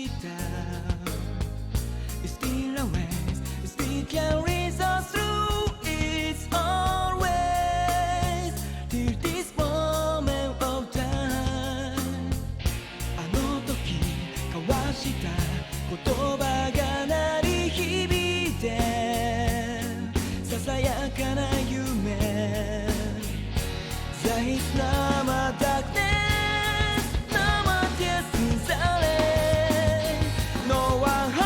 した It's still a ways It still carries us through It's always Till this moment of time あの時交わした言葉が鳴り響いてささやかな夢 There is no more darkness No more tears in silence No one home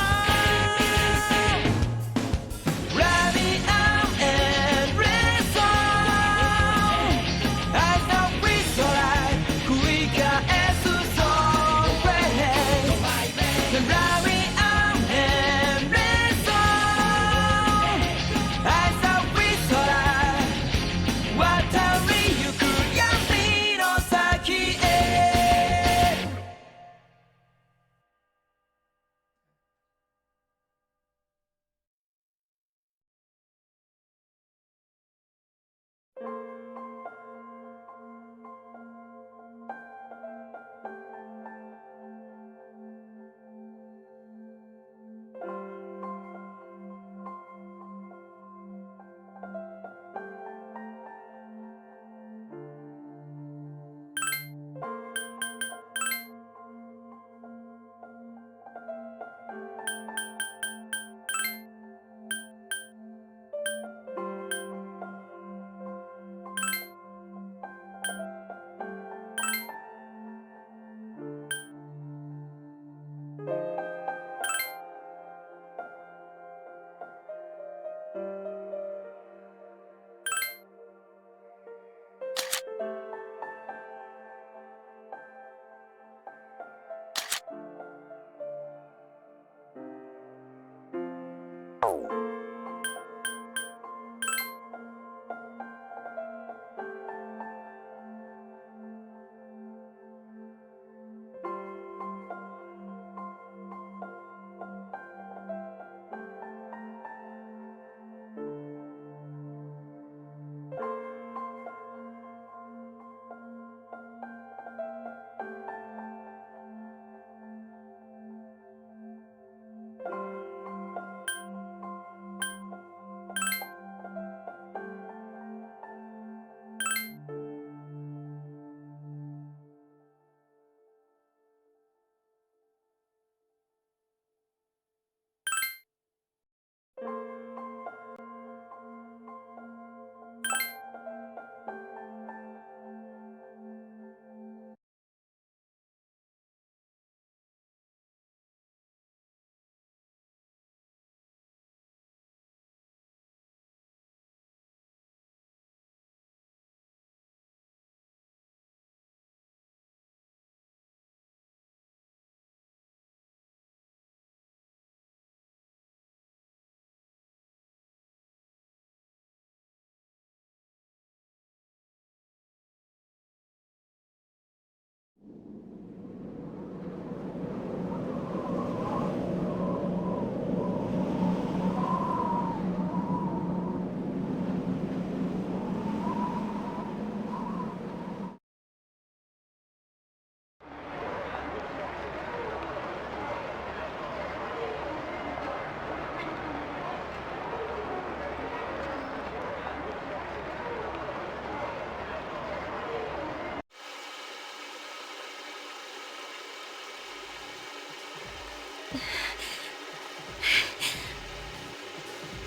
Running out and race on I know it's alright 繰り返す song Running out and race on I know it's alright 渡りゆく闇の先へ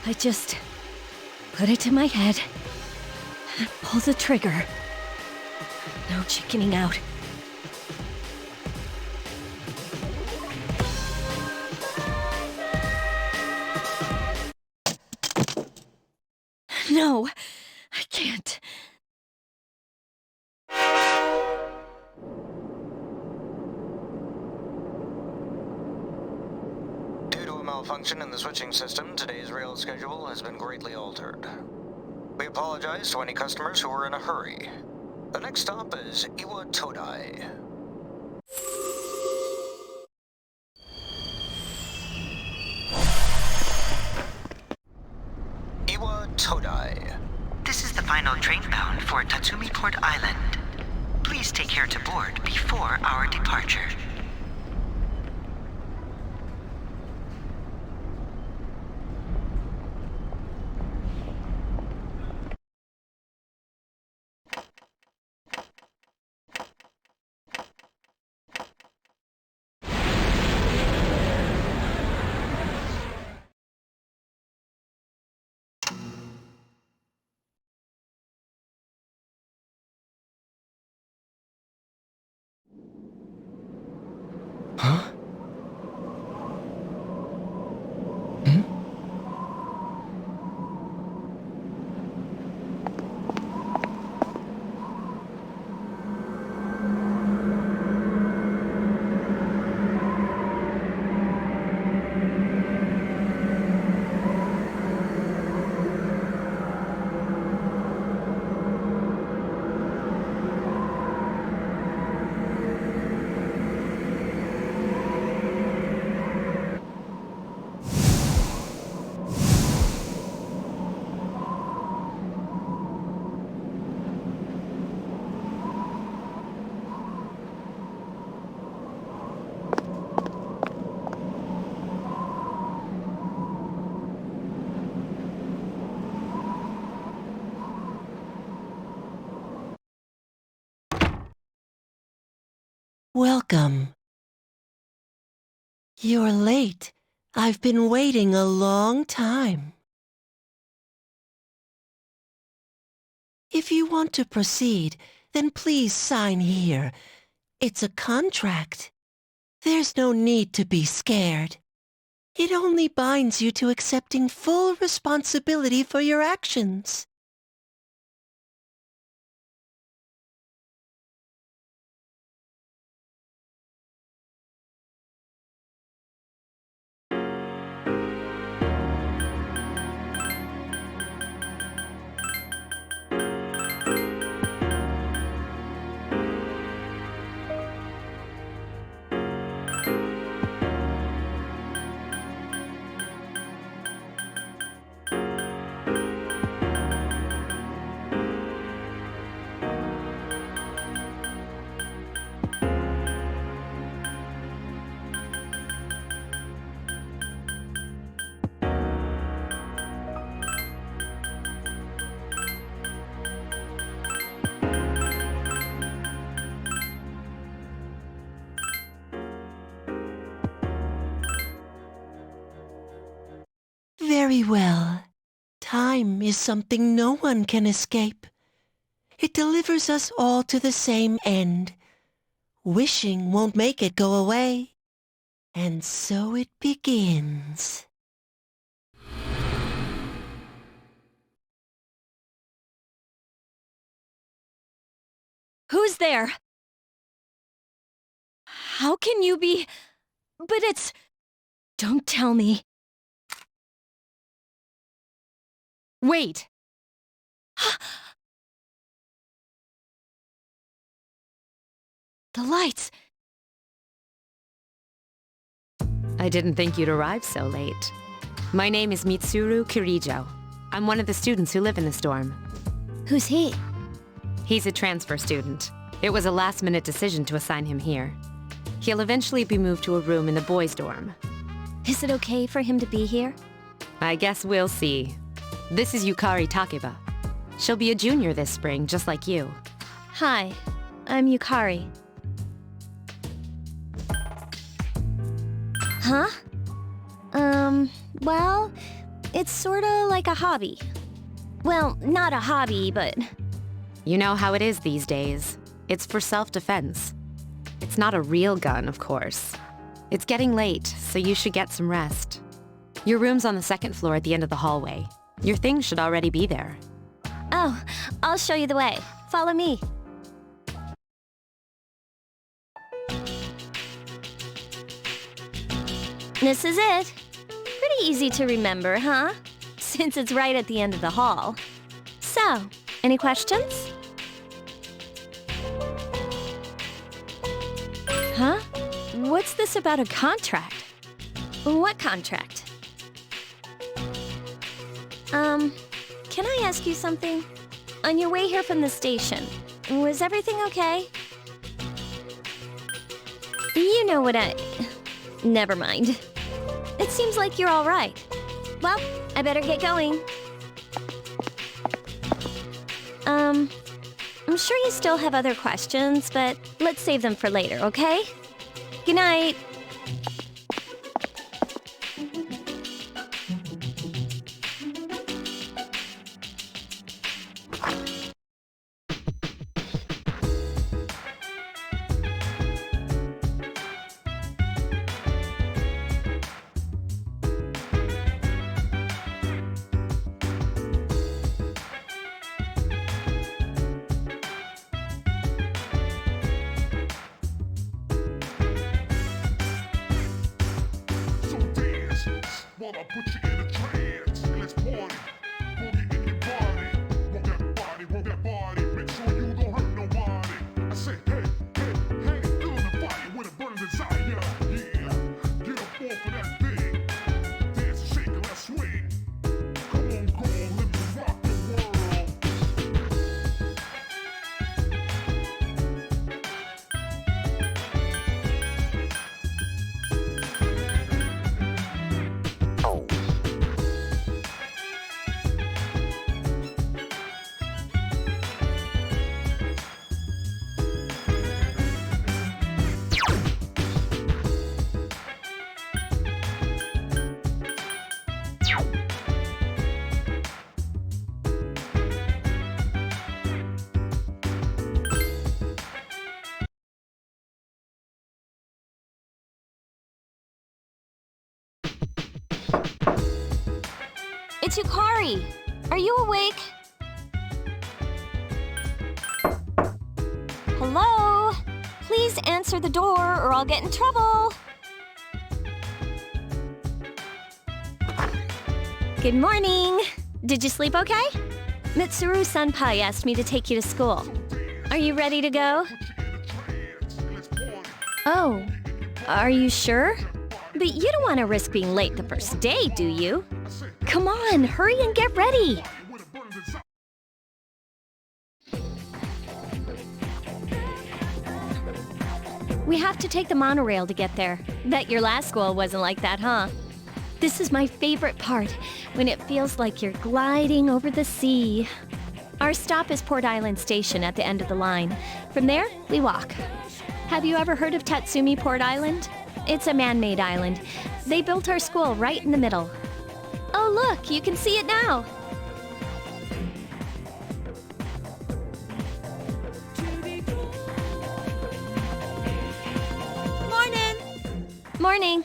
I just put it to my head and pull the trigger. No chickening out. No, I can't. Due to a malfunction in the switching system, today's rail schedule has been greatly altered. We apologize to any customers who are in a hurry. The next stop is Iwa Todai. Iwa Todai. This is the final train bound for Tatsumi Port Island. Please take care to board before our departure. Welcome. You're late. I've been waiting a long time. If you want to proceed, then please sign here. It's a contract. There's no need to be scared. It only binds you to accepting full responsibility for your actions. Very well. Time is something no one can escape. It delivers us all to the same end. Wishing won't make it go away. And so it begins. Who's there? How can you be... But it's... Don't tell me. Wait. The lights. I didn't think you'd arrive so late. My name is Mitsuru Kirijo. I'm one of the students who live in this dorm. Who's he? He's a transfer student. It was a last-minute decision to assign him here. He'll eventually be moved to a room in the boys' dorm. Is it okay for him to be here? I guess we'll see. This is Yukari Takeba. She'll be a junior this spring, just like you. Hi, I'm Yukari. Huh? Well, it's sorta like a hobby. Well, not a hobby, but... You know how it is these days. It's for self-defense. It's not a real gun, of course. It's getting late, so you should get some rest. Your room's on the second floor at the end of the hallway. Your things should already be there. Oh, I'll show you the way. Follow me. This is it. Pretty easy to remember, huh? Since it's right at the end of the hall. So, any questions? Huh? What's this about a contract? What contract? Can I ask you something? On your way here from the station, was everything okay? You know what Never mind. It seems like you're all right. Well, I better get going. I'm sure you still have other questions, but let's save them for later, okay? Good night. While I put you in a trance, let's party. Boogie in your body. Want that body. Make sure you don't hurt nobody. I say, hey, feeling the fire when it burns inside ya. Yeah, get up off of that thing. Dance and shake and let's swing. Come on, girl, let me rock the world. Tsukari, are you awake? Hello? Please answer the door or I'll get in trouble. Good morning. Did you sleep okay? Mitsuru Senpai asked me to take you to school. Are you ready to go? Oh, are you sure? But you don't want to risk being late the first day, do you? Come on, hurry and get ready. We have to take the monorail to get there. Bet your last school wasn't like that, huh? This is my favorite part, when it feels like you're gliding over the sea. Our stop is Port Island Station at the end of the line. From there, we walk. Have you ever heard of Tatsumi Port Island? It's a man-made island. They built our school right in the middle. Oh look, you can see it now. Morning.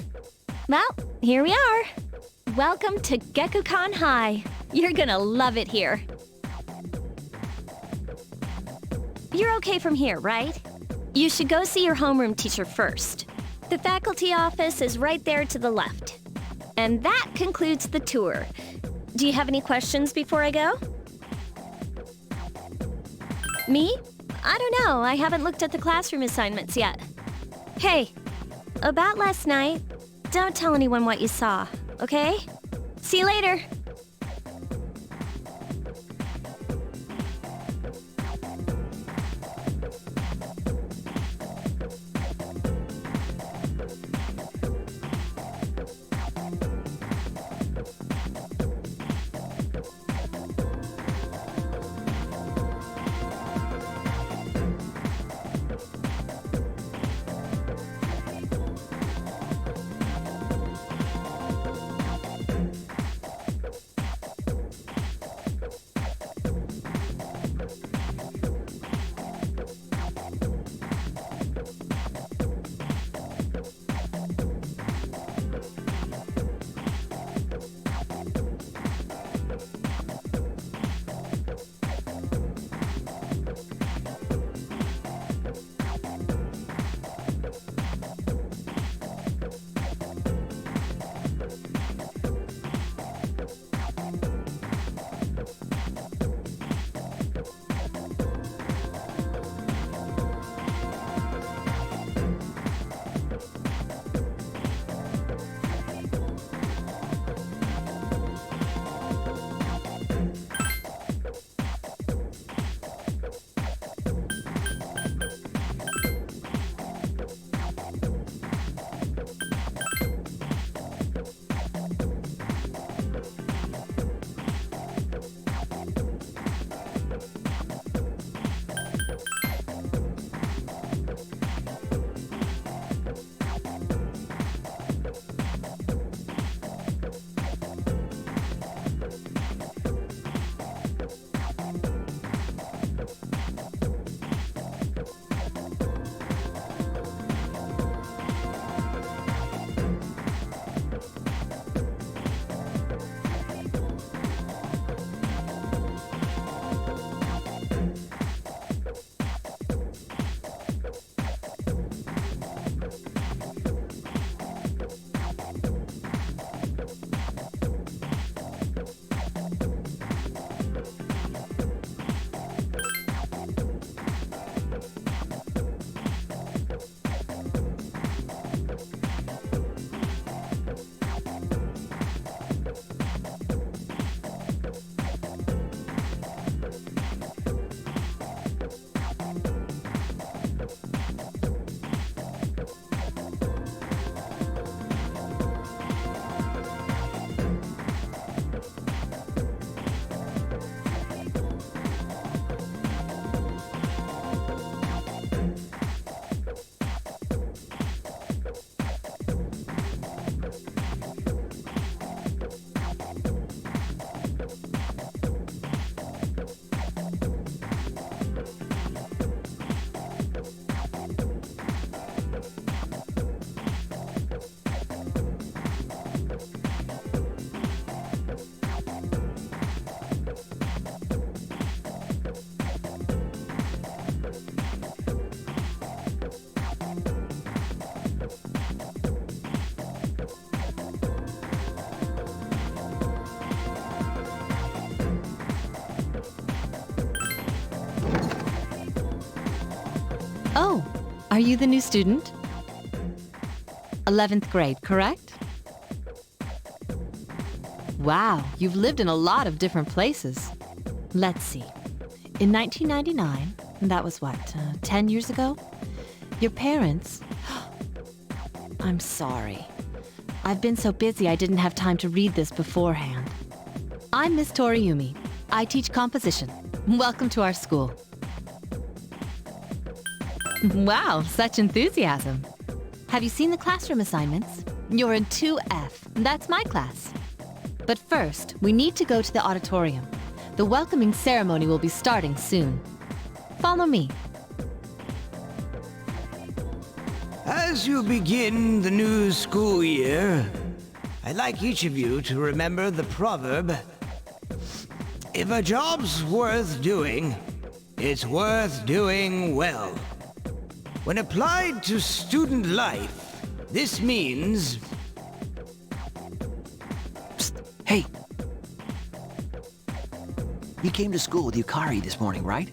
Well, here we are. Welcome to Gekukan High. You're gonna love it here. You're okay from here, right? You should go see your homeroom teacher first. The faculty office is right there to the left. And that concludes the tour. Do you have any questions before I go? Me? I don't know. I haven't looked at the classroom assignments yet. Hey, about last night, don't tell anyone what you saw, okay? See you later. Are you the new student? 11th grade, correct? Wow, you've lived in a lot of different places. Let's see. In 1999, that was what, 10 years ago? Your parents... I'm sorry. I've been so busy I didn't have time to read this beforehand. I'm Miss Toriumi. I teach composition. Welcome to our school. Wow, such enthusiasm. Have you seen the classroom assignments? You're in 2F. That's my class. But first, we need to go to the auditorium. The welcoming ceremony will be starting soon. Follow me. As you begin the new school year, I'd like each of you to remember the proverb, if a job's worth doing, it's worth doing well. When applied to student life, this means... Psst, hey! You came to school with Yukari this morning, right?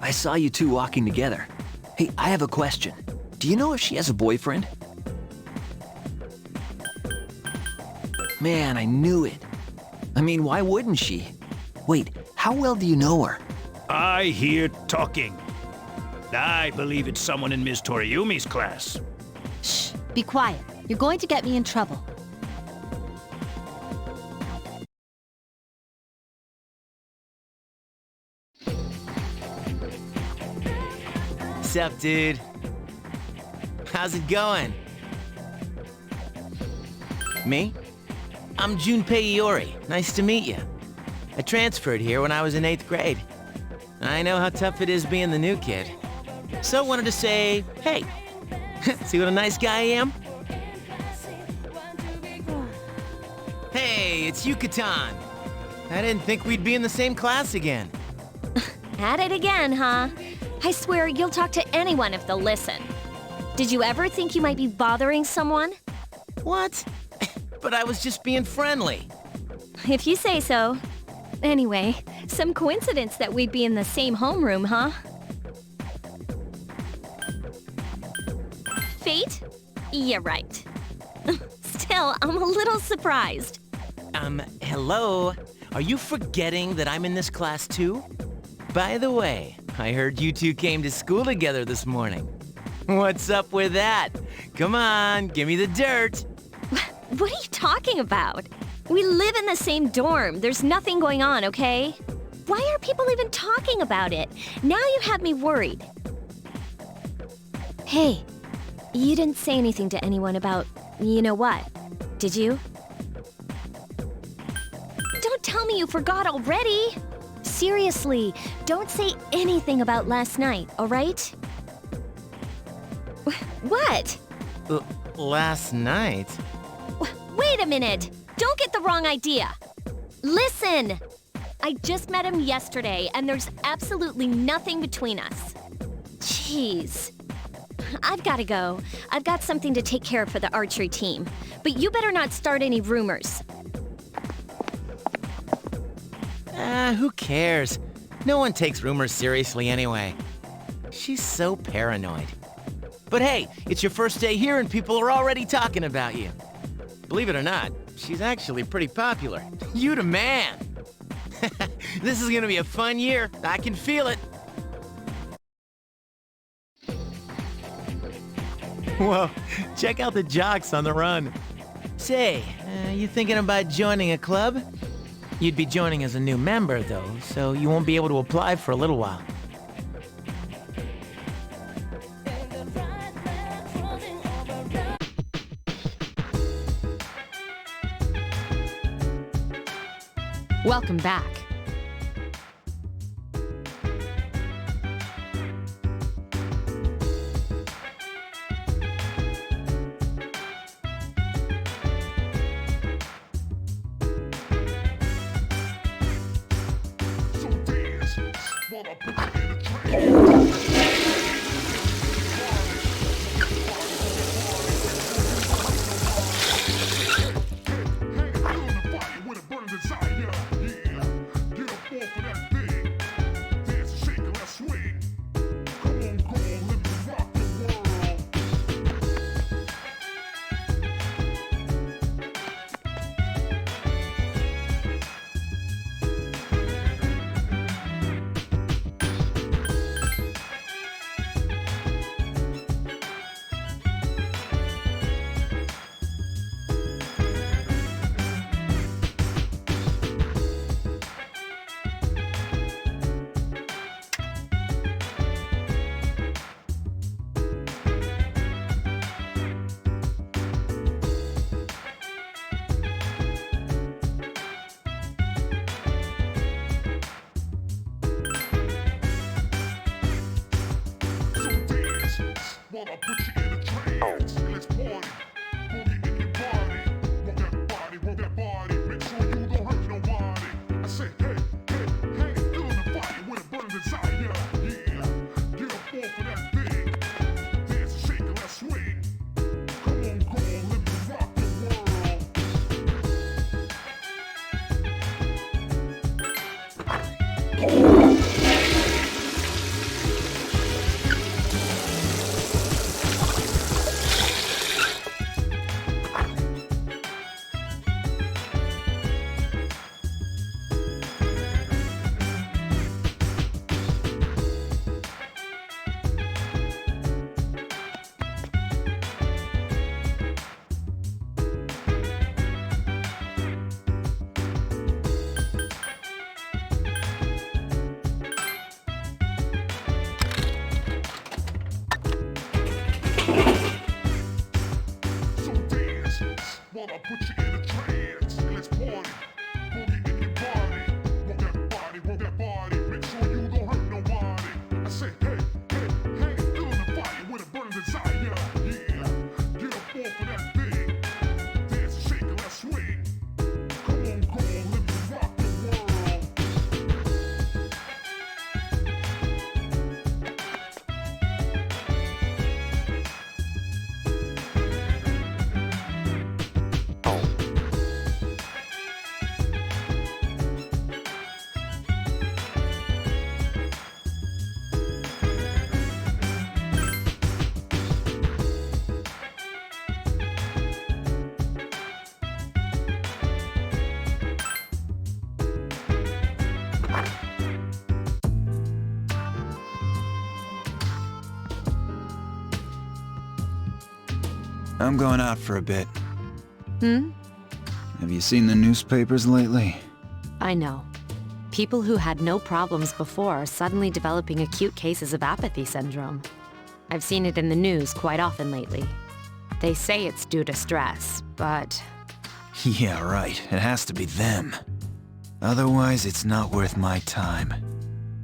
I saw you two walking together. Hey, I have a question. Do you know if she has a boyfriend? Man, I knew it. I mean, why wouldn't she? Wait, how well do you know her? I hear talking. I believe it's someone in Miss Toriumi's class. Shh, be quiet. You're going to get me in trouble. Sup, dude? How's it going? Me? I'm Junpei Iori. Nice to meet you. I transferred here when I was in 8th grade. I know how tough it is being the new kid. So wanted to say, hey, see what a nice guy I am? Hey, it's Yucatan. I didn't think we'd be in the same class again. At it again, huh? I swear you'll talk to anyone if they'll listen. Did you ever think you might be bothering someone? What? But I was just being friendly. If you say so. Anyway, some coincidence that we'd be in the same homeroom, huh? Fate? Yeah, right. Still, I'm a little surprised. Hello? Are you forgetting that I'm in this class too? By the way, I heard you two came to school together this morning. What's up with that? Come on, give me the dirt. What are you talking about? We live in the same dorm. There's nothing going on, okay? Why are people even talking about it? Now you have me worried. Hey, you didn't say anything to anyone about you know what, did you? Don't tell me you forgot already! Seriously, don't say anything about last night, all right? What? Last night? Wait a minute! Don't get the wrong idea! Listen! I just met him yesterday, and there's absolutely nothing between us. Jeez. I've gotta go. I've got something to take care of for the archery team. But you better not start any rumors. Who cares? No one takes rumors seriously anyway. She's so paranoid. But hey, it's your first day here and people are already talking about you. Believe it or not, she's actually pretty popular. You the man! This is gonna be a fun year. I can feel it. Whoa, check out the jocks on the run. Say, you thinking about joining a club? You'd be joining as a new member, though, so you won't be able to apply for a little while. Welcome back. So dance, while I put you in a trance. Hey, feel the fire with a burning desire, yeah. put you in a trance and let's party. Boogie in your body. Work that body, work that body. Make sure you don't hurt nobody. I say, hey, hey, hey, feel the fire with a burning desire. Yeah, get up off of that thing. Dance and shake and let's swing. Come on, girl, let me rock the world. I'm going out for a bit. Hmm? Have you seen the newspapers lately? I know. People who had no problems before are suddenly developing acute cases of apathy syndrome. I've seen it in the news quite often lately. They say it's due to stress, but... Yeah, right. It has to be them. Otherwise, it's not worth my time.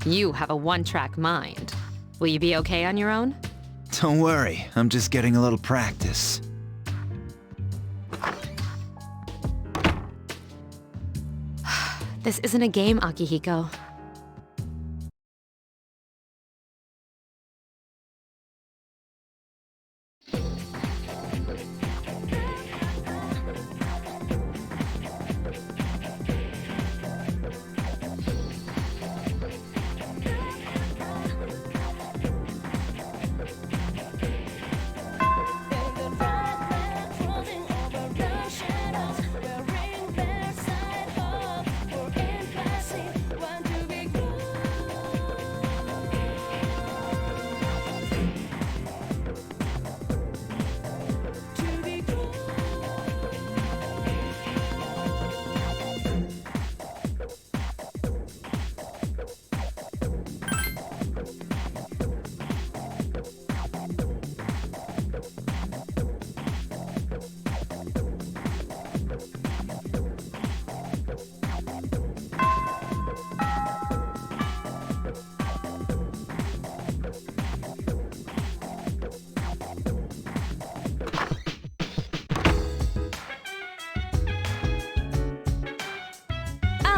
You have a one-track mind. Will you be okay on your own? Don't worry, I'm just getting a little practice. This isn't a game, Akihiko.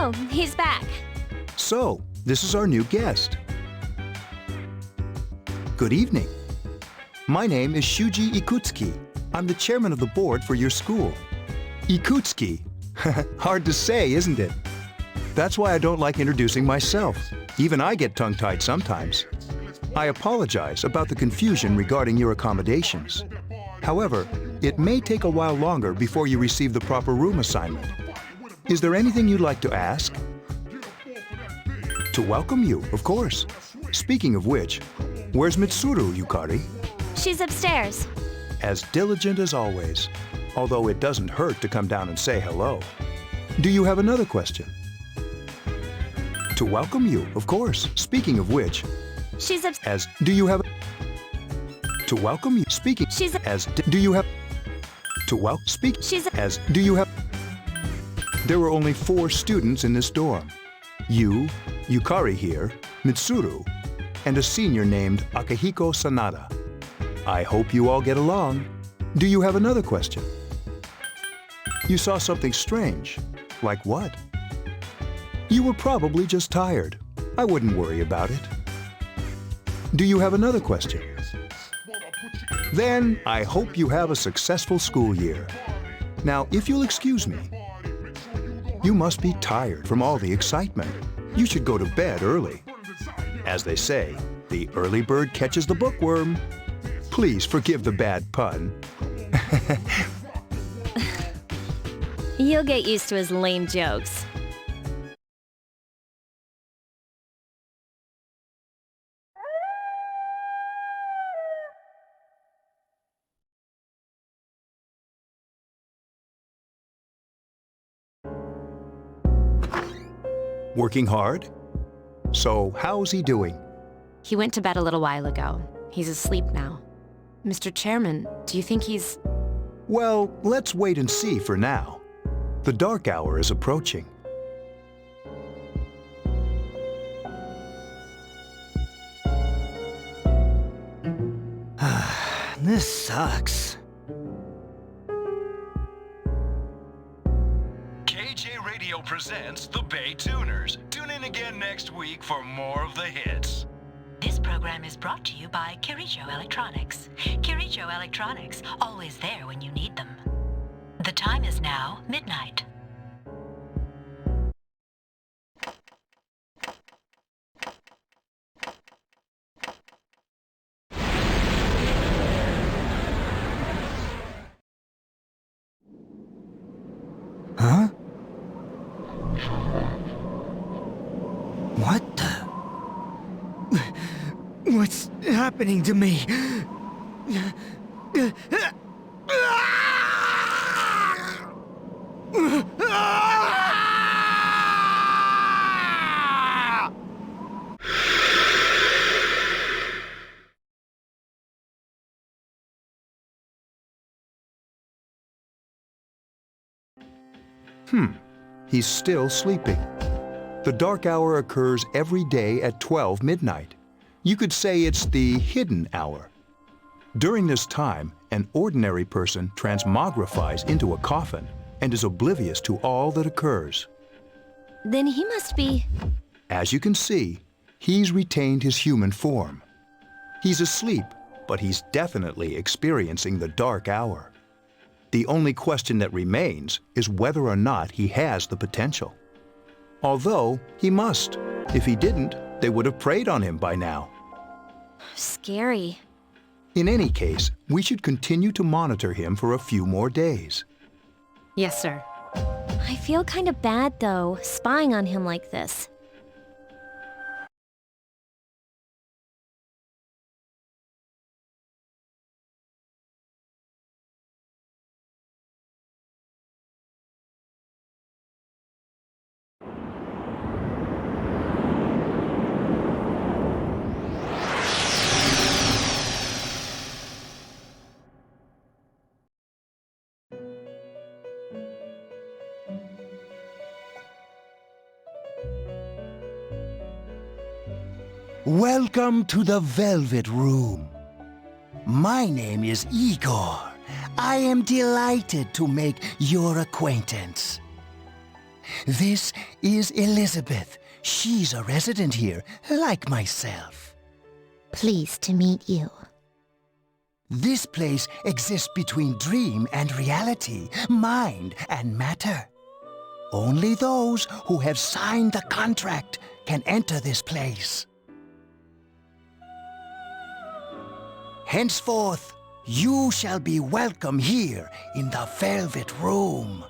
Oh, he's back. So, this is our new guest. Good evening. My name is Shuji Ikutsuki. I'm the chairman of the board for your school. Ikutsuki. Hard to say, isn't it? That's why I don't like introducing myself. Even I get tongue-tied sometimes. I apologize about the confusion regarding your accommodations. However, it may take a while longer before you receive the proper room assignment. Is there anything you'd like to ask? To welcome you, of course. Speaking of which, where's Mitsuru, Yukari? She's upstairs. As diligent as always, although it doesn't hurt to come down and say hello. Do you have another question? To welcome you, of course. Speaking of which, She's upstairs. do you have... To welcome you, speaking... She's do you have... To speak... She's do you have... There were only 4 students in this dorm. You, Yukari here, Mitsuru, and a senior named Akihiko Sanada. I hope you all get along. Do you have another question? You saw something strange. Like what? You were probably just tired. I wouldn't worry about it. Do you have another question? Then I hope you have a successful school year. Now, if you'll excuse me, you must be tired from all the excitement. You should go to bed early. As they say, the early bird catches the bookworm. Please forgive the bad pun. You'll get used to his lame jokes. Working hard? So, how's he doing? He went to bed a little while ago. He's asleep now. Mr. Chairman, do you think he's... Well, let's wait and see for now. The dark hour is approaching. This sucks. KJ Radio presents the Bay Tuners. Tune in again next week for more of the hits. This program is brought to you by Kirijo Electronics. Kirijo Electronics, always there when you need them. The time is now midnight. Huh? What the? What's happening to me? He's still sleeping. The dark hour occurs every day at 12 midnight. You could say it's the hidden hour. During this time, an ordinary person transmogrifies into a coffin and is oblivious to all that occurs. Then he must be... As you can see, he's retained his human form. He's asleep, but he's definitely experiencing the dark hour. The only question that remains is whether or not he has the potential. Although, he must. If he didn't, they would have preyed on him by now. Scary. In any case, we should continue to monitor him for a few more days. Yes, sir. I feel kind of bad, though, spying on him like this. Welcome to the Velvet Room. My name is Igor. I am delighted to make your acquaintance. This is Elizabeth. She's a resident here, like myself. Pleased to meet you. This place exists between dream and reality, mind and matter. Only those who have signed the contract can enter this place. Henceforth, you shall be welcome here in the Velvet Room.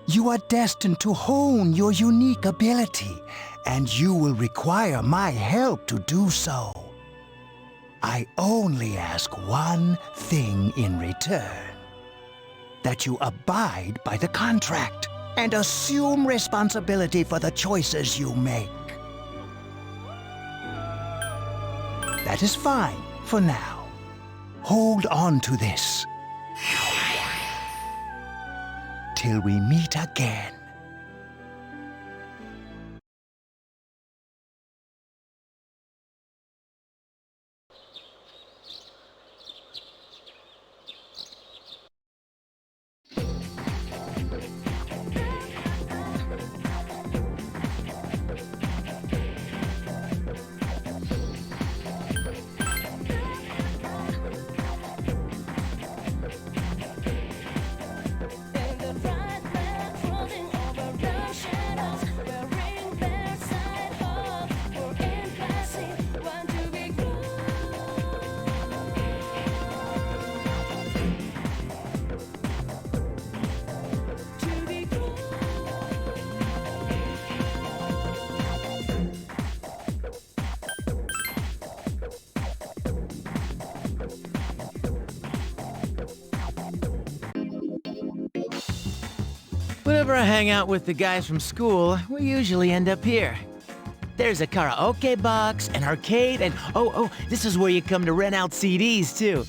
You are destined to hone your unique ability, and you will require my help to do so. I only ask one thing in return: that you abide by the contract and assume responsibility for the choices you make. That is fine for now. Hold on to this till we meet again. Whenever I hang out with the guys from school, we usually end up here. There's a karaoke box, an arcade, and oh, this is where you come to rent out CDs, too.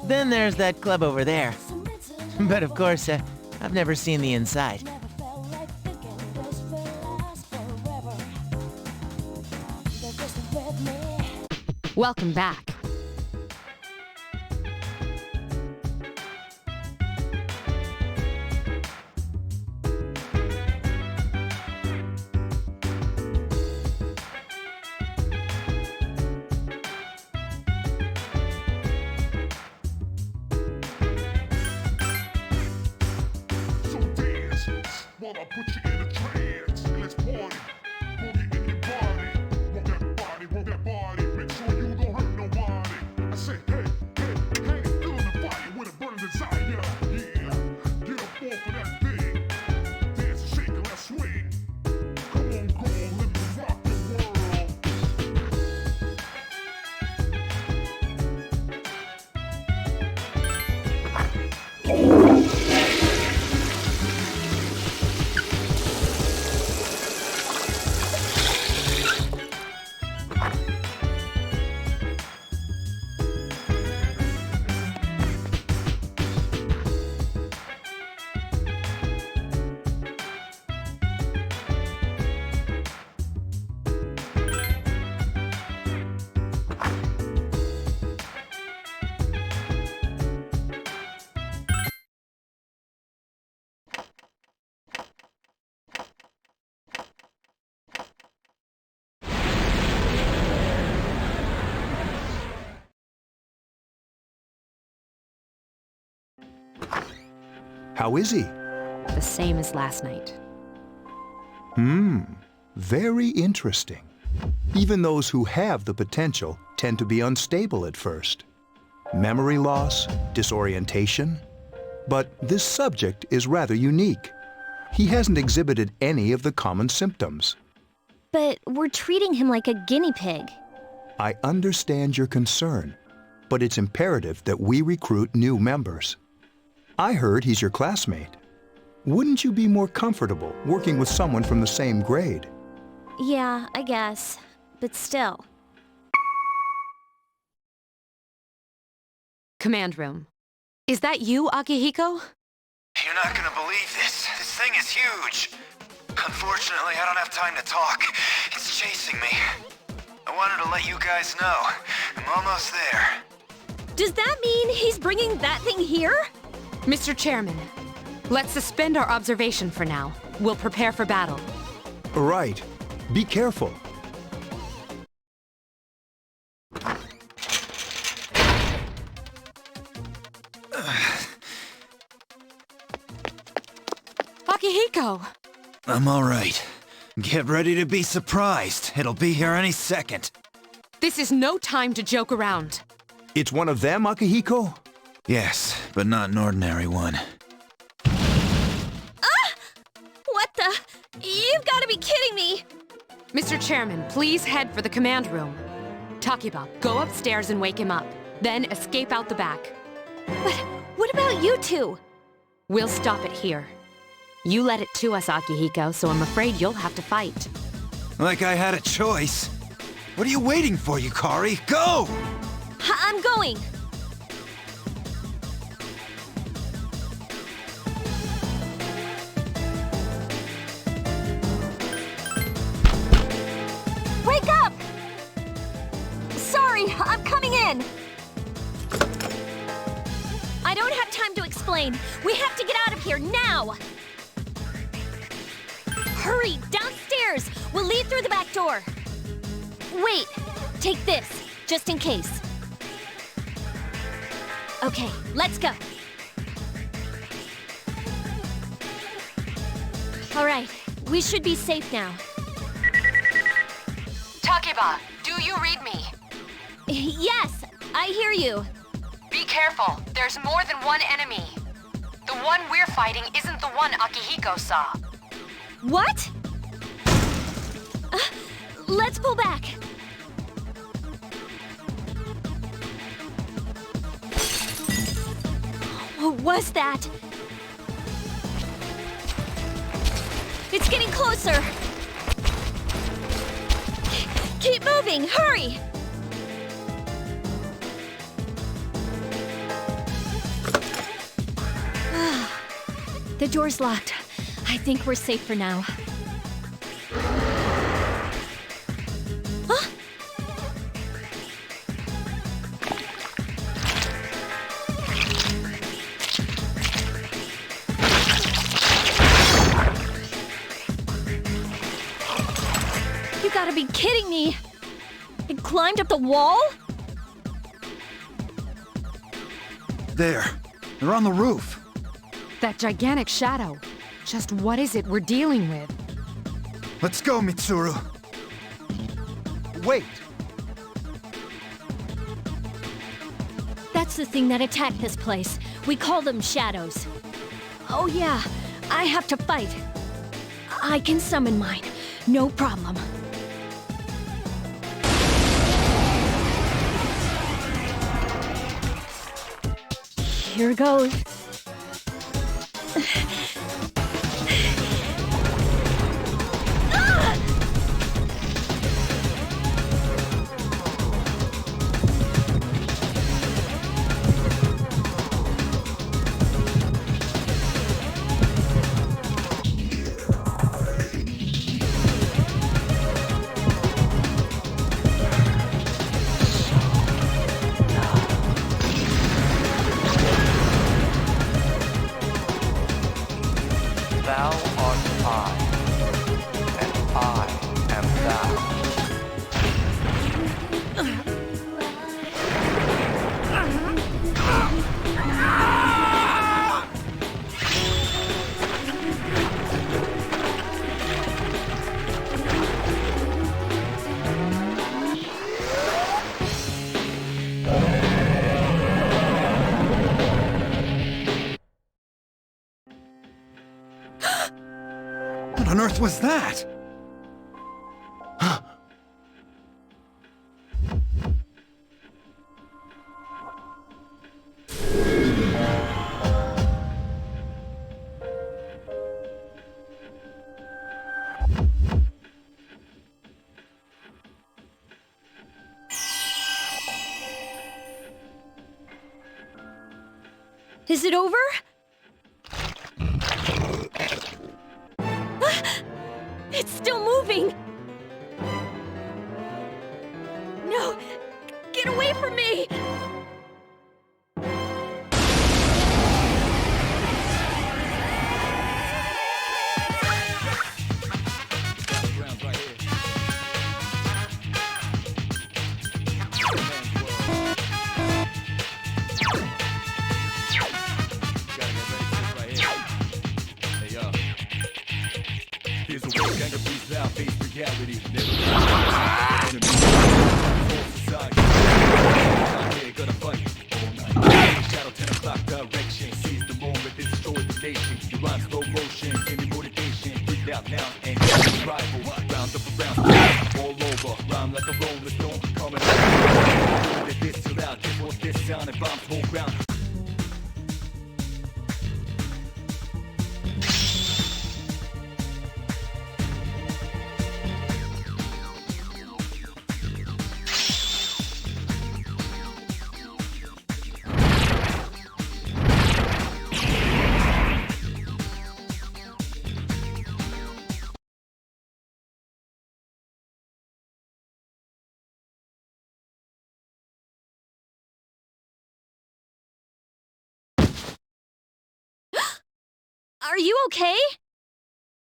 Then there's that club over there. But of course, I've never seen the inside. Welcome back. So dance while I put you in a trance. And let's party. Boogie in your body. Rock that body. Make sure you don't hurt nobody. I say, hey, hey, hey, feeling the fire with a burning desire. Yeah, get up off of that thing. Dance and shake and let's swing. Come on, girl, let me rock the world. How is he? The same as last night. Very interesting. Even those who have the potential tend to be unstable at first. Memory loss, disorientation. But this subject is rather unique. He hasn't exhibited any of the common symptoms. But we're treating him like a guinea pig. I understand your concern, but it's imperative that we recruit new members. I heard he's your classmate. Wouldn't you be more comfortable working with someone from the same grade? Yeah, I guess. But still. Command room. Is that you, Akihiko? You're not gonna believe this. This thing is huge. Unfortunately, I don't have time to talk. It's chasing me. I wanted to let you guys know. I'm almost there. Does that mean he's bringing that thing here? Mr. Chairman, let's suspend our observation for now. We'll prepare for battle. Right. Be careful. Akihiko! I'm all right. Get ready to be surprised. It'll be here any second. This is no time to joke around. It's one of them, Akihiko? Yes, but not an ordinary one. What the? You've got to be kidding me! Mr. Chairman, please head for the command room. Takiba, go upstairs and wake him up. Then escape out the back. But what about you two? We'll stop it here. You led it to us, Akihiko, so I'm afraid you'll have to fight. Like I had a choice. What are you waiting for, Yukari? Go! I'm going! Wake up! Sorry, I'm coming in! I don't have time to explain. We have to get out of here now! Hurry, downstairs! We'll leave through the back door. Wait, take this, just in case. Okay, let's go. All right, we should be safe now. Takiba, do you read me? Yes, I hear you. Be careful. There's more than one enemy. The one we're fighting isn't the one Akihiko saw. What? Let's pull back. What was that? It's getting closer. Keep moving, hurry! The door's locked. I think we're safe for now. Huh? You gotta be kidding me! It climbed up the wall? There. They're on the roof. That gigantic shadow. Just what is it we're dealing with? Let's go, Mitsuru. Wait. That's the thing that attacked this place. We call them shadows. Oh yeah, I have to fight. I can summon mine. No problem. Here goes. Thou art I, and I am thou. What on earth was that? Is it over? It's still moving! No! Get away from me! Here's a way gang of beats now face reality. Never gonna fight all night. Shadow 10 o'clock direction. Seize the moment, destroy the nation. You rhyme slow motion, give me motivation. Breathe out now and rival. Round up around, all over. Rhyme like a rolling stone, coming out. This too loud, this won't this sound and bombs whole ground. Are you okay?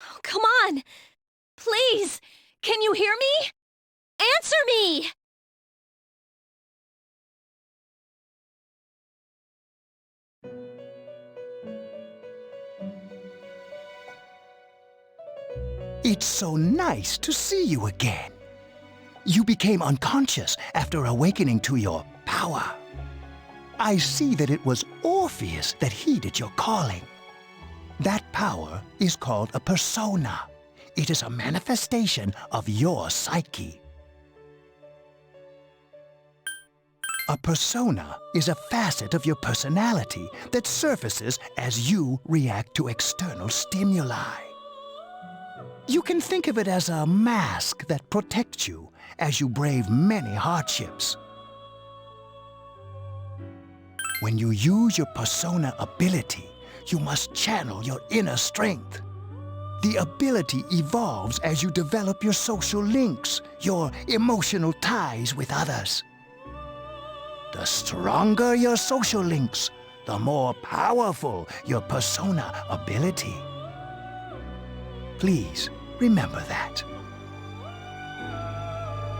Oh, come on! Please! Can you hear me? Answer me! It's so nice to see you again. You became unconscious after awakening to your power. I see that it was Orpheus that heeded your calling. That power is called a persona. It is a manifestation of your psyche. A persona is a facet of your personality that surfaces as you react to external stimuli. You can think of it as a mask that protects you as you brave many hardships. When you use your persona ability, you must channel your inner strength. The ability evolves as you develop your social links, your emotional ties with others. The stronger your social links, the more powerful your persona ability. Please remember that.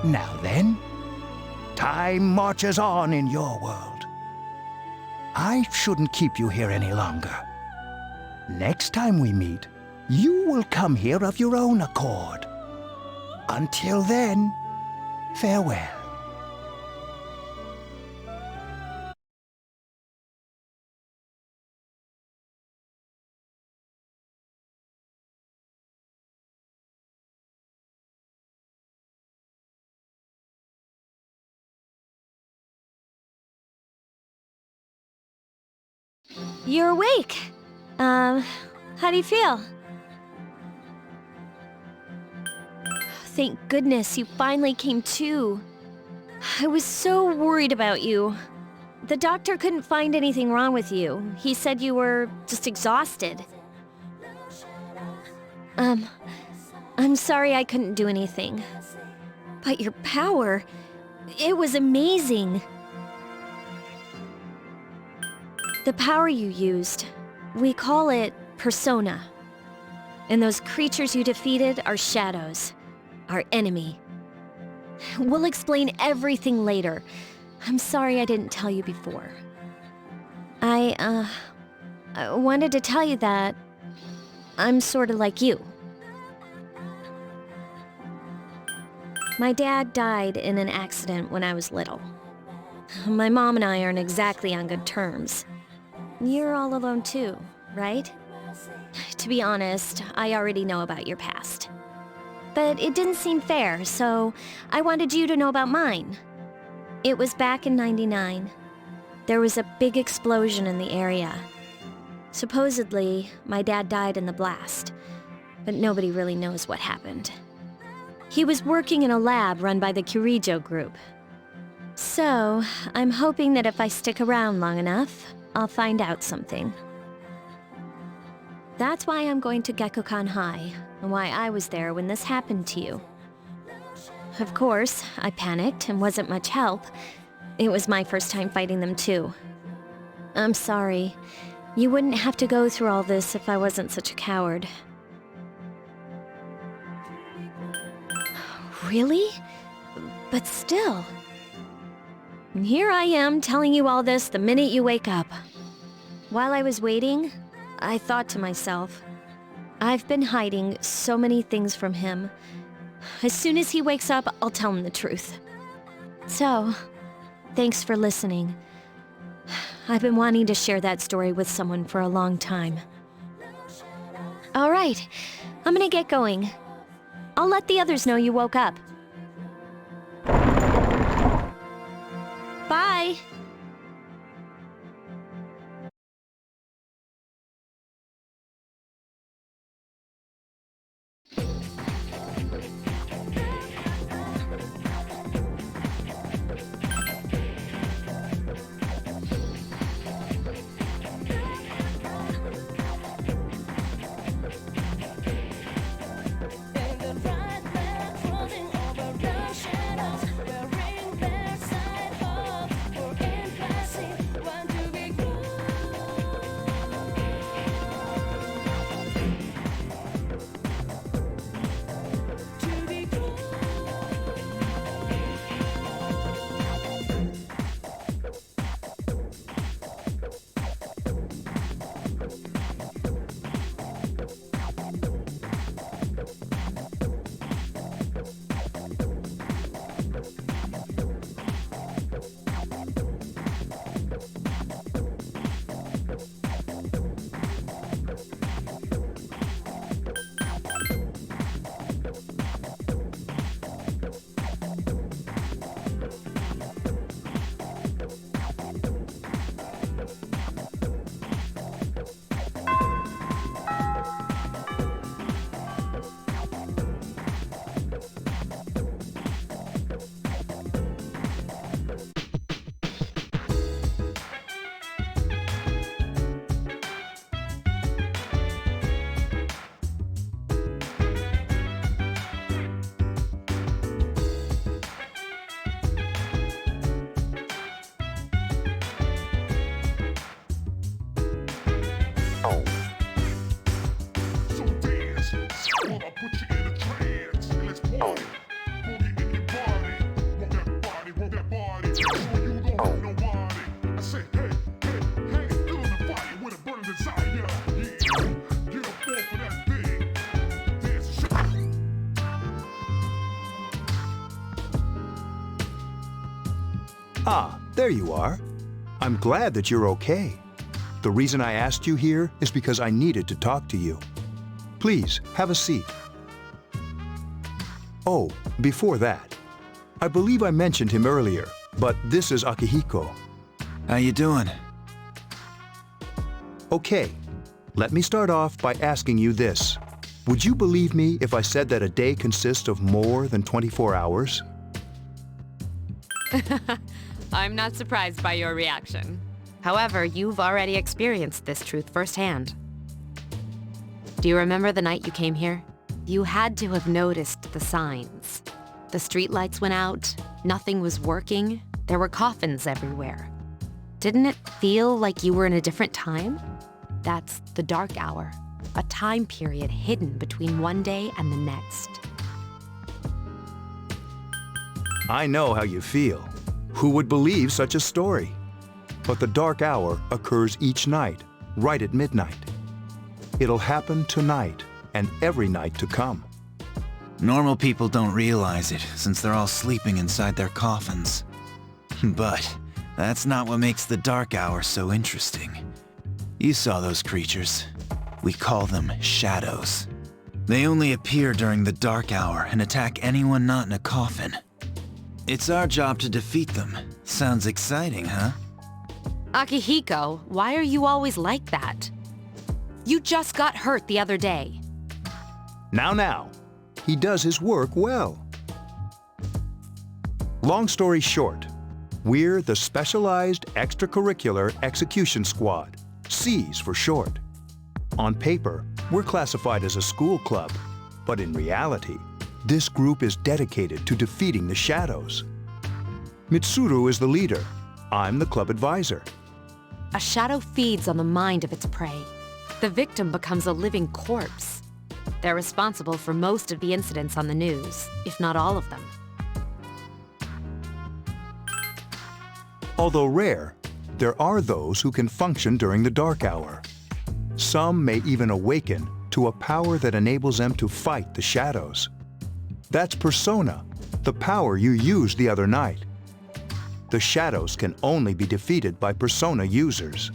Now then, time marches on in your world. I shouldn't keep you here any longer. Next time we meet, you will come here of your own accord. Until then, farewell. You're awake. How do you feel? Thank goodness you finally came to. I was so worried about you. The doctor couldn't find anything wrong with you. He said you were just exhausted. I'm sorry I couldn't do anything. But your power, it was amazing. The power you used, we call it persona. And those creatures you defeated are shadows, our enemy. We'll explain everything later. I'm sorry I didn't tell you before. I wanted to tell you that I'm sort of like you. My dad died in an accident when I was little. My mom and I aren't exactly on good terms. You're all alone too, right? To be honest, I already know about your past. But it didn't seem fair, so I wanted you to know about mine. It was back in '99. There was a big explosion in the area. Supposedly, my dad died in the blast, but nobody really knows what happened. He was working in a lab run by the Kirijo group. So, I'm hoping that if I stick around long enough, I'll find out something. That's why I'm going to Gekkoukan High, and why I was there when this happened to you. Of course, I panicked and wasn't much help. It was my first time fighting them too. I'm sorry. You wouldn't have to go through all this if I wasn't such a coward. Really? But still... Here I am telling you all this the minute you wake up. While I was waiting, I thought to myself, I've been hiding so many things from him. As soon as he wakes up, I'll tell him the truth. So, thanks for listening. I've been wanting to share that story with someone for a long time. All right, I'm gonna get going. I'll let the others know you woke up. Bye! Wearing their side hope for So dance, while I put you in a trance. Let's party. Boogie in your body. Want that body, so you don't hurt nobody. I say, hey, hey, hey, feeling the fire with a burning desire. Yeah, get up off of that thing. Dance, Ah, there you are. I'm glad that you're okay. The reason I asked you here is because I needed to talk to you. Please, have a seat. Oh, before that, I believe I mentioned him earlier, but this is Akihiko. How you doing? Okay, let me start off by asking you this. Would you believe me if I said that a day consists of more than 24 hours? I'm not surprised by your reaction. However, you've already experienced this truth firsthand. Do you remember the night you came here? You had to have noticed the signs. The streetlights went out, nothing was working, there were coffins everywhere. Didn't it feel like you were in a different time? That's the dark hour, a time period hidden between one day and the next. I know how you feel. Who would believe such a story? But the dark hour occurs each night, right at midnight. It'll happen tonight and every night to come. Normal people don't realize it, since they're all sleeping inside their coffins. But that's not what makes the dark hour so interesting. You saw those creatures. We call them shadows. They only appear during the dark hour and attack anyone not in a coffin. It's our job to defeat them. Sounds exciting, huh? Akihiko, why are you always like that? You just got hurt the other day. Now, he does his work well. Long story short, we're the Specialized Extracurricular Execution Squad, SEAS for short. On paper, we're classified as a school club, but in reality, this group is dedicated to defeating the shadows. Mitsuru is the leader. I'm the club advisor. A shadow feeds on the mind of its prey. The victim becomes a living corpse. They're responsible for most of the incidents on the news, if not all of them. Although rare, there are those who can function during the dark hour. Some may even awaken to a power that enables them to fight the shadows. That's Persona, the power you used the other night. The shadows can only be defeated by Persona users,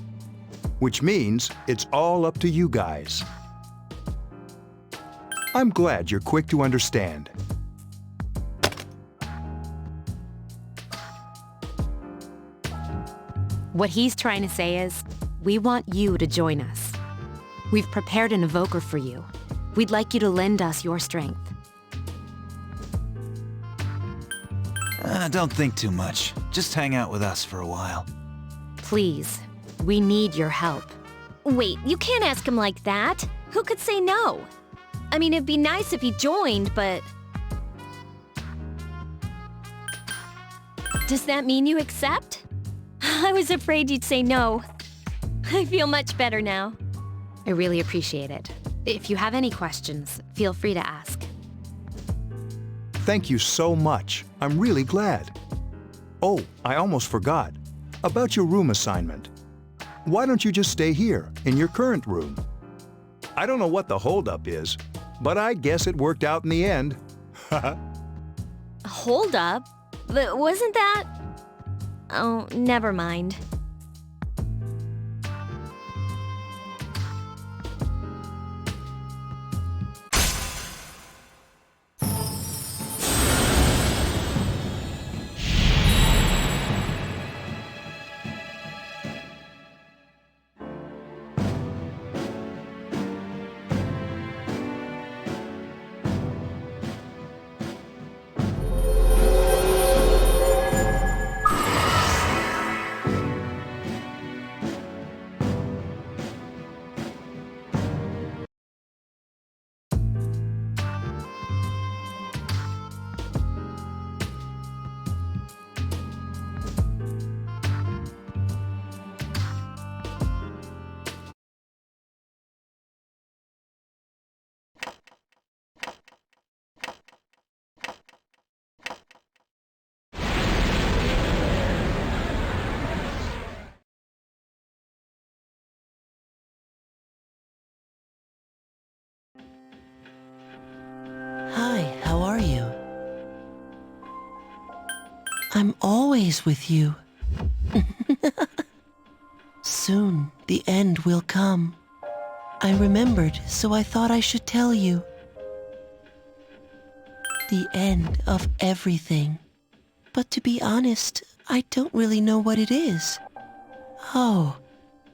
which means it's all up to you guys. I'm glad you're quick to understand. What he's trying to say is, we want you to join us. We've prepared an evoker for you. We'd like you to lend us your strength. Don't think too much. Just hang out with us for a while. Please, we need your help. Wait, you can't ask him like that. Who could say no? I mean, it'd be nice if he joined, but... Does that mean you accept? I was afraid you'd say no. I feel much better now. I really appreciate it. If you have any questions, feel free to ask. Thank you so much. I'm really glad. Oh, I almost forgot. About your room assignment. Why don't you just stay here, in your current room? I don't know what the holdup is, but I guess it worked out in the end. Hold up? But wasn't that... Oh, never mind. I'm always with you. Soon, the end will come. I remembered, so I thought I should tell you. The end of everything. But to be honest, I don't really know what it is. Oh,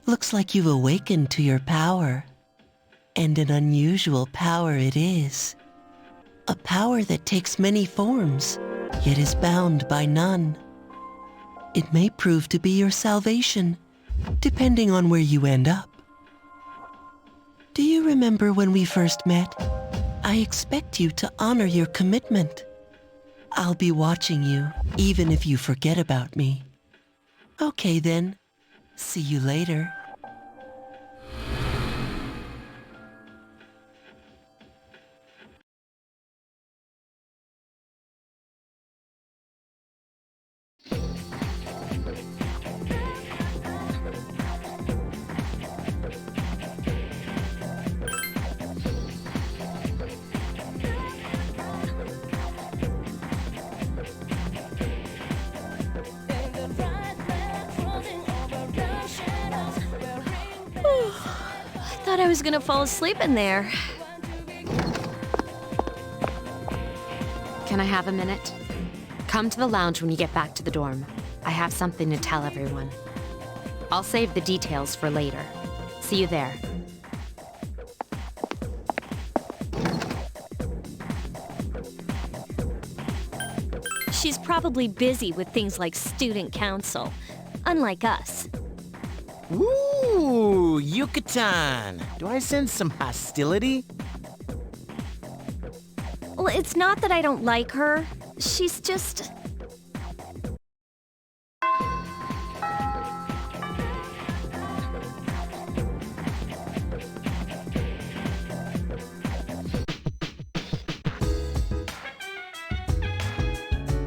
looks like you've awakened to your power. And an unusual power it is. A power that takes many forms, yet is bound by none. It may prove to be your salvation, depending on where you end up. Do you remember when we first met? I expect you to honor your commitment. I'll be watching you, even if you forget about me. Okay then. See you later. I thought I was gonna fall asleep in there. Can I have a minute? Come to the lounge when you get back to the dorm. I have something to tell everyone. I'll save the details for later. See you there. She's probably busy with things like student council, unlike us. Ooh, Yucatan. Do I sense some hostility? Well, it's not that I don't like her. She's just...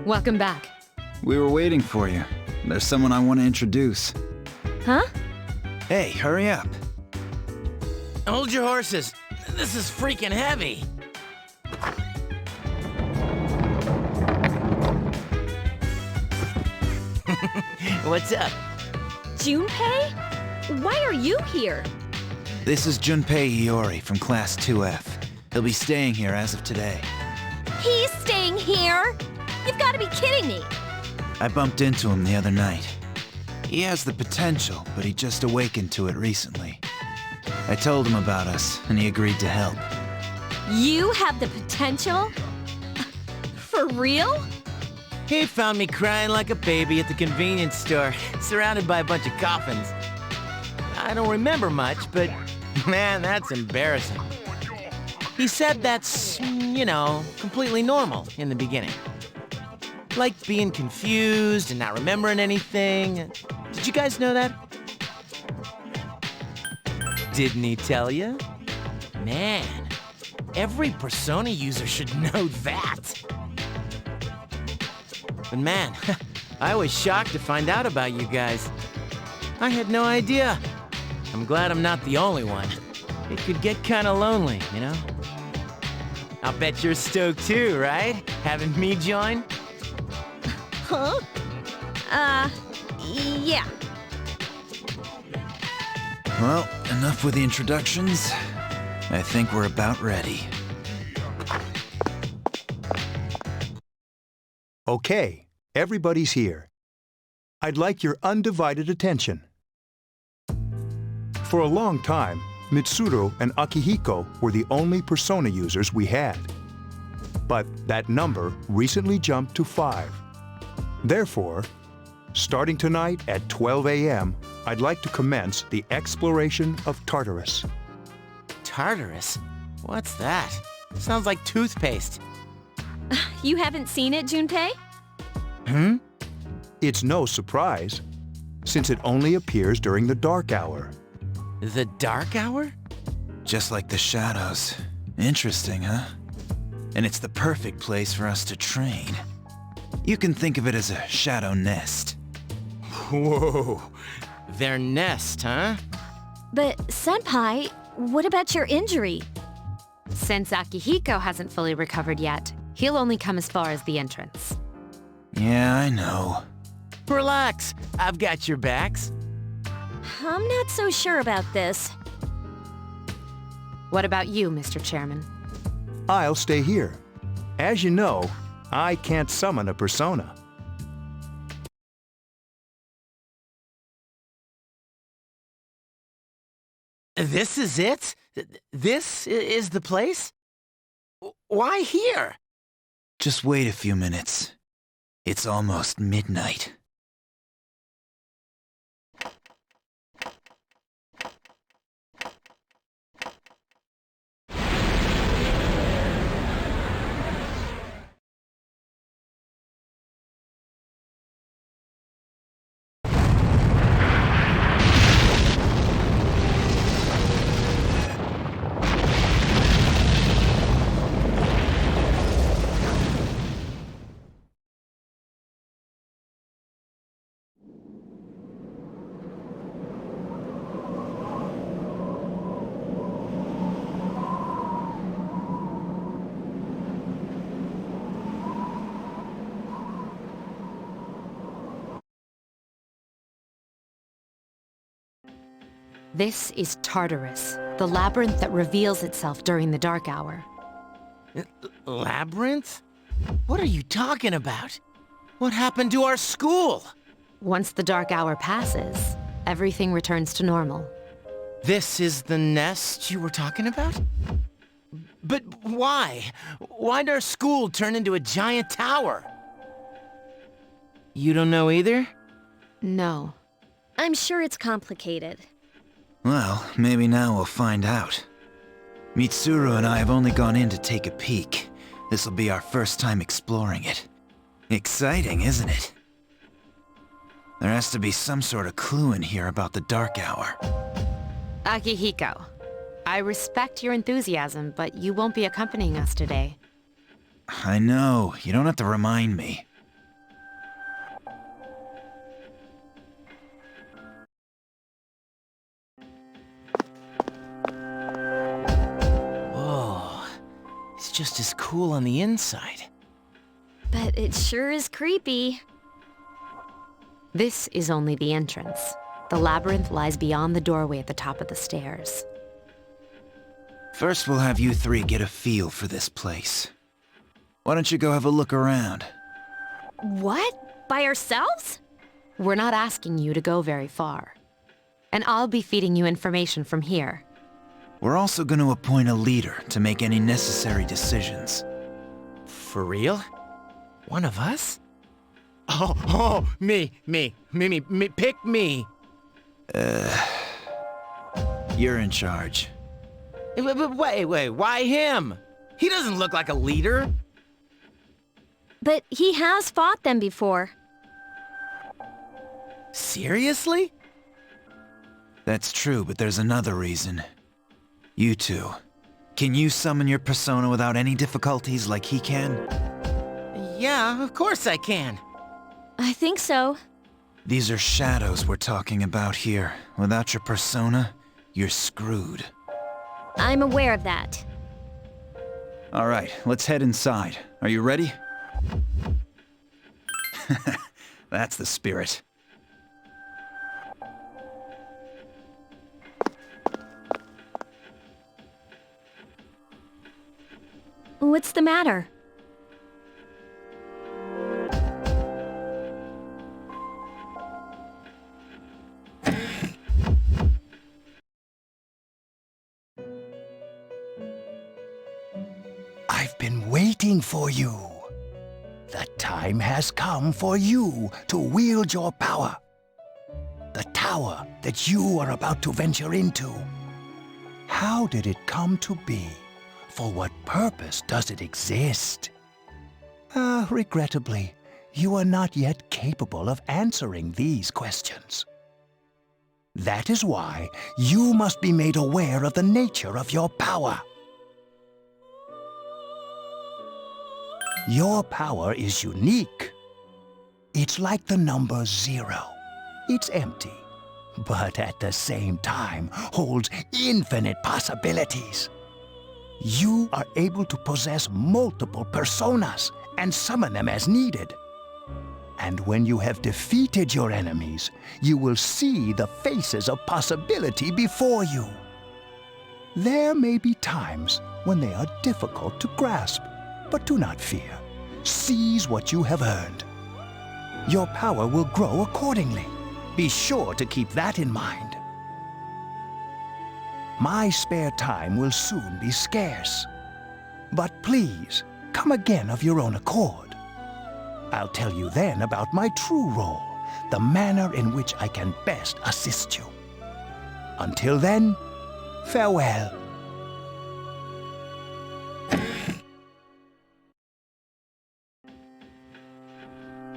Welcome back. We were waiting for you. There's someone I want to introduce. Huh? Hey, hurry up. Hold your horses. This is freaking heavy. What's up? Junpei? Why are you here? This is Junpei Iori from Class 2F. He'll be staying here as of today. He's staying here? You've got to be kidding me. I bumped into him the other night. He has the potential, but he just awakened to it recently. I told him about us, and he agreed to help. You have the potential? For real? He found me crying like a baby at the convenience store, surrounded by a bunch of coffins. I don't remember much, but man, that's embarrassing. He said that's, completely normal in the beginning. Like being confused and not remembering anything. Did you guys know that? Didn't he tell you? Man, every Persona user should know that. But man, I was shocked to find out about you guys. I had no idea. I'm glad I'm not the only one. It could get kinda lonely, you know? I'll bet you're stoked too, right? Having me join? Huh? Yeah. Well, enough with the introductions. I think we're about ready. Okay, everybody's here. I'd like your undivided attention. For a long time, Mitsuru and Akihiko were the only Persona users we had. But that number recently jumped to 5. Therefore, starting tonight at 12 a.m., I'd like to commence the exploration of Tartarus. Tartarus? What's that? Sounds like toothpaste. You haven't seen it, Junpei? It's no surprise, since it only appears during the dark hour. The dark hour? Just like the shadows. Interesting, huh? And it's the perfect place for us to train. You can think of it as a shadow nest. Whoa, their nest, huh? But, Senpai, what about your injury? Since Akihiko hasn't fully recovered yet, he'll only come as far as the entrance. Yeah, I know. Relax, I've got your backs. I'm not so sure about this. What about you, Mr. Chairman? I'll stay here. As you know, I can't summon a persona. This is it? This is the place? Why here? Just wait a few minutes. It's almost midnight. This is Tartarus, the labyrinth that reveals itself during the dark hour. Labyrinth? What are you talking about? What happened to our school? Once the dark hour passes, everything returns to normal. This is the nest you were talking about? But why? Why'd our school turn into a giant tower? You don't know either? No. I'm sure it's complicated. Well, maybe now we'll find out. Mitsuru and I have only gone in to take a peek. This'll be our first time exploring it. Exciting, isn't it? There has to be some sort of clue in here about the dark hour. Akihiko, I respect your enthusiasm, but you won't be accompanying us today. I know, you don't have to remind me. It's just as cool on the inside. But it sure is creepy. This is only the entrance. The labyrinth lies beyond the doorway at the top of the stairs. First, we'll have you three get a feel for this place. Why don't you go have a look around? What? By ourselves? We're not asking you to go very far. And I'll be feeding you information from here. We're also going to appoint a leader to make any necessary decisions. For real? One of us? Oh, me, pick me. You're in charge. But wait, why him? He doesn't look like a leader. But he has fought them before. Seriously? That's true, but there's another reason. You two. Can you summon your persona without any difficulties like he can? Yeah, of course I can. I think so. These are shadows we're talking about here. Without your persona, you're screwed. I'm aware of that. All right, let's head inside. Are you ready? That's the spirit. What's the matter? I've been waiting for you. The time has come for you to wield your power. The tower that you are about to venture into. How did it come to be? For what purpose does it exist? Regrettably, you are not yet capable of answering these questions. That is why you must be made aware of the nature of your power. Your power is unique. It's like the number 0. It's empty, but at the same time holds infinite possibilities. You are able to possess multiple personas and summon them as needed. And when you have defeated your enemies, you will see the faces of possibility before you. There may be times when they are difficult to grasp, but do not fear. Seize what you have earned. Your power will grow accordingly. Be sure to keep that in mind. My spare time will soon be scarce. But please, come again of your own accord. I'll tell you then about my true role, the manner in which I can best assist you. Until then, farewell.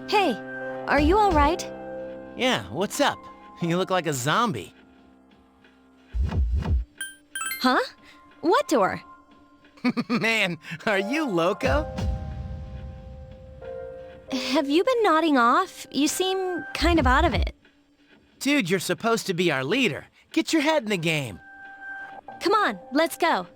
Hey, are you all right? Yeah, what's up? You look like a zombie. Huh? What door? Man, are you loco? Have you been nodding off? You seem kind of out of it. Dude, you're supposed to be our leader. Get your head in the game. Come on, let's go.